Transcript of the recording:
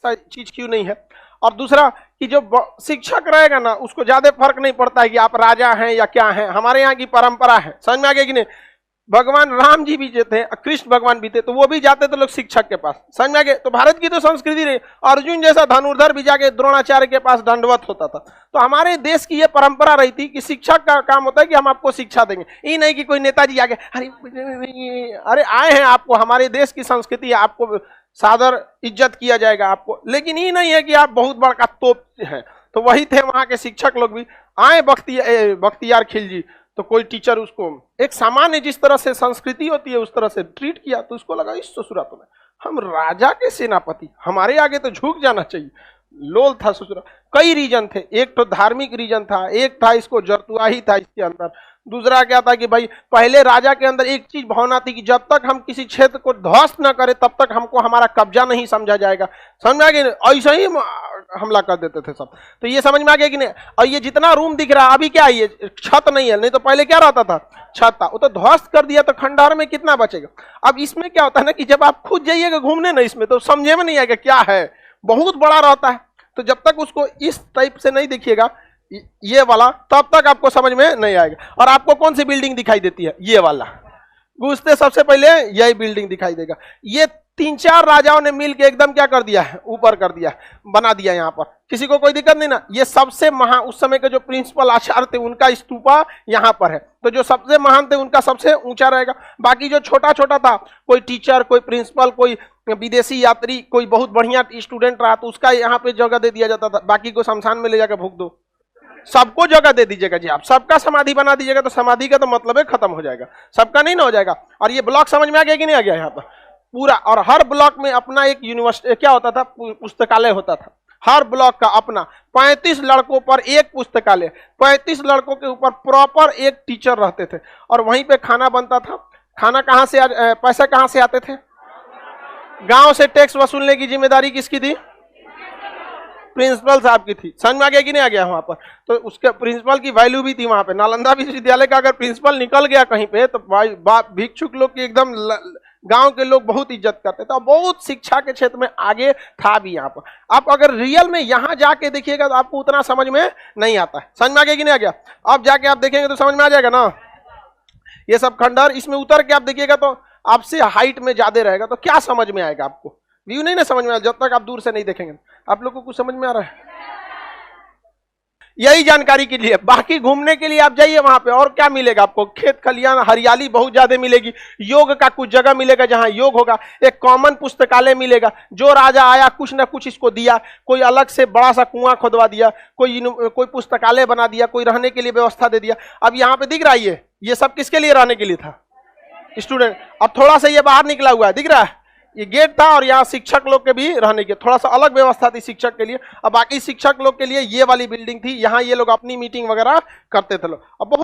ऐसा चीज क्यों नहीं है। और दूसरा कि जो शिक्षक रहेगा ना उसको ज्यादा फर्क नहीं पड़ता है कि आप राजा हैं या क्या हैं, हमारे यहाँ की परंपरा है, समझ में आ गया कि नहीं। भगवान राम जी भी जो थे, कृष्ण भगवान भी थे, तो वो भी जाते थे लोग शिक्षक के पास, समझ में आ गया। तो भारत की तो संस्कृति रही, अर्जुन जैसा धनुर्धर भी जाके द्रोणाचार्य के पास दंडवत होता था। तो हमारे देश की ये परंपरा रही थी कि शिक्षक का काम होता है कि हम आपको शिक्षा देंगे, ये नहीं कि कोई नेताजी आगे अरे आए हैं, आपको हमारे देश की संस्कृति है, आपको सादर इज्जत किया जाएगा आपको, लेकिन ये नहीं है कि आप बहुत बड़ा तोप हैं। तो वही थे वहां के शिक्षक लोग भी, आए बख्तियार खिलजी, तो कोई टीचर उसको एक सामान्य जिस तरह से संस्कृति होती है उस तरह से ट्रीट किया, तो उसको लगा इस ससुरा तो हम राजा के सेनापति, हमारे आगे तो झुक जाना चाहिए। लोल था ससुरा। कई रीजन थे, एक तो धार्मिक रीजन था, एक था इसको जरतुआ ही था इसके अंदर, दूसरा क्या था कि भाई पहले राजा के अंदर एक चीज भावना थी कि जब तक हम किसी क्षेत्र को ध्वस्त न करें तब तक हमको हमारा कब्जा नहीं समझा जाएगा, समझ में आ गया। ऐसा ही हमला कर देते थे सब, तो ये समझ में आ गया कि नहीं। और ये जितना रूम दिख रहा है अभी क्या है, ये छत नहीं है, नहीं तो पहले क्या रहता था, छत था, वो तो ध्वस्त कर दिया, तो खंडहर में कितना बचेगा। अब इसमें क्या होता है ना कि जब आप खुद जाइएगा घूमने ना इसमें, तो समझे में नहीं आएगा क्या है, बहुत बड़ा रहता है। तो जब तक उसको इस टाइप से नहीं देखिएगा ये वाला, तब तक आपको समझ में नहीं आएगा। और आपको कौन सी बिल्डिंग दिखाई देती है, ये वाला, घुसते सबसे पहले यही बिल्डिंग दिखाई देगा। ये 3-4 राजाओं ने मिलकर एकदम क्या कर दिया है, ऊपर कर दिया, बना दिया। यहाँ पर किसी को कोई दिक्कत नहीं ना। ये सबसे महान उस समय के जो प्रिंसिपल आचार्य थे उनका स्तूपा यहाँ पर है, तो जो सबसे महान थे उनका सबसे ऊंचा रहेगा। बाकी जो छोटा छोटा था, कोई टीचर, कोई प्रिंसिपल, कोई विदेशी यात्री, कोई बहुत बढ़िया स्टूडेंट रहा, तो उसका यहाँ पे जगह दे दिया जाता था। बाकी को शमशान में ले जाकर भूख दो, सबको जगह दे दीजिएगा जी, आप सबका समाधि बना दीजिएगा, तो समाधि का तो मतलब है खत्म हो जाएगा, सबका नहीं ना हो जाएगा। और ये ब्लॉक समझ में आ गया कि नहीं आ गया यहाँ पर पूरा। और हर ब्लॉक में अपना एक यूनिवर्सिटी क्या होता था, पुस्तकालय होता था, हर ब्लॉक का अपना। 35 लड़कों पर एक पुस्तकालय, 35 लड़कों के ऊपर प्रॉपर एक टीचर रहते थे, और वहीं पे खाना बनता था। खाना कहाँ से पैसे कहाँ से आते थे, गांव से टैक्स वसूलने की जिम्मेदारी किसकी थी, प्रिंसिपल साहब की थी। समझ में आ गया कि नहीं आ गया वहां पर। तो उसके प्रिंसिपल की वैल्यू भी थी वहां पे। नालंदा विश्वविद्यालय का अगर प्रिंसिपल निकल गया कहीं पे, तो भाई भिक्षुक लोग की एकदम गांव के लोग बहुत इज्जत करते थे, और बहुत शिक्षा के क्षेत्र में आगे था भी यहाँ पर। आप अगर रियल में यहाँ जाके देखिएगा तो आपको उतना समझ में नहीं आता है। समझ में आ गया कि नहीं आ गया। अब जाके आप देखेंगे तो समझ में आ जाएगा ना। ये सब खंडहर, इसमें उतर के आप देखिएगा तो आपसे हाइट में ज्यादा रहेगा, तो क्या समझ में आएगा आपको, व्यू नहीं ना समझ में आएगा जब तक आप दूर से नहीं देखेंगे। आप लोग को कुछ समझ में आ रहा है, यही जानकारी के लिए। बाकी घूमने के लिए आप जाइए वहां पे, और क्या मिलेगा आपको, खेत खलियान, हरियाली बहुत ज्यादा मिलेगी। योग का कुछ जगह मिलेगा जहां योग होगा। एक कॉमन पुस्तकालय मिलेगा, जो राजा आया कुछ ना कुछ इसको दिया, कोई अलग से बड़ा सा कुआं खोदवा दिया, कोई पुस्तकालय बना दिया, कोई रहने के लिए व्यवस्था दे दिया। अब यहाँ पे दिख रहा है ये सब किसके लिए रहने के लिए था, स्टूडेंट। और थोड़ा सा ये बाहर निकला हुआ है, दिख रहा है, ये गेट था, और यहाँ शिक्षक लोग के भी रहने के थोड़ा सा अलग व्यवस्था थी शिक्षक के लिए। और बाकी शिक्षक लोग के लिए ये वाली बिल्डिंग थी, यहाँ ये लोग अपनी मीटिंग वगैरह करते थे लोग। अब बहुत